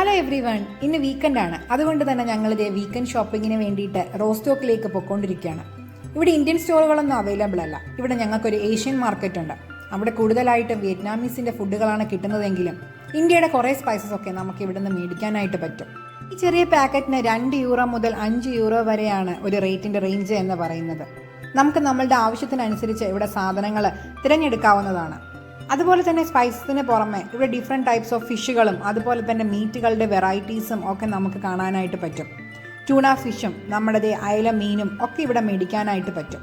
Hello every one, ഇന്ന് വീക്കെൻഡാണ്. അതുകൊണ്ട് തന്നെ ഞങ്ങളിത് വീക്കെൻഡ് ഷോപ്പിങ്ങിന് വേണ്ടിയിട്ട് റോസ്റ്റോക്കിലേക്ക് പൊയ്ക്കൊണ്ടിരിക്കുകയാണ്. ഇവിടെ ഇന്ത്യൻ സ്റ്റോറുകളൊന്നും അവൈലബിൾ അല്ല. ഇവിടെ ഞങ്ങൾക്കൊരു ഏഷ്യൻ മാർക്കറ്റ് ഉണ്ട്. അവിടെ കൂടുതലായിട്ടും വിയറ്റ്നാമീസിൻ്റെ ഫുഡുകളാണ് കിട്ടുന്നതെങ്കിലും ഇന്ത്യയുടെ കുറേ സ്പൈസസ് ഒക്കെ നമുക്ക് ഇവിടെ നിന്ന് മേടിക്കാനായിട്ട് പറ്റും. ഈ ചെറിയ പാക്കറ്റിന് €2 മുതൽ €5 വരെയാണ് ഒരു റേറ്റിൻ്റെ റേഞ്ച് എന്ന് പറയുന്നത്. നമുക്ക് നമ്മളുടെ ആവശ്യത്തിനനുസരിച്ച് ഇവിടെ സാധനങ്ങൾ തിരഞ്ഞെടുക്കാവുന്നതാണ്. അതുപോലെ തന്നെ സ്പൈസസിന് പുറമെ ഇവിടെ ഡിഫറെൻറ്റ് ടൈപ്സ് ഓഫ് ഫിഷുകളും അതുപോലെ തന്നെ മീറ്റുകളുടെ വെറൈറ്റീസും ഒക്കെ നമുക്ക് കാണാനായിട്ട് പറ്റും. ട്യൂണ ഫിഷും നമ്മുടെ അയല മീനും ഒക്കെ ഇവിടെ മേടിക്കാനായിട്ട് പറ്റും.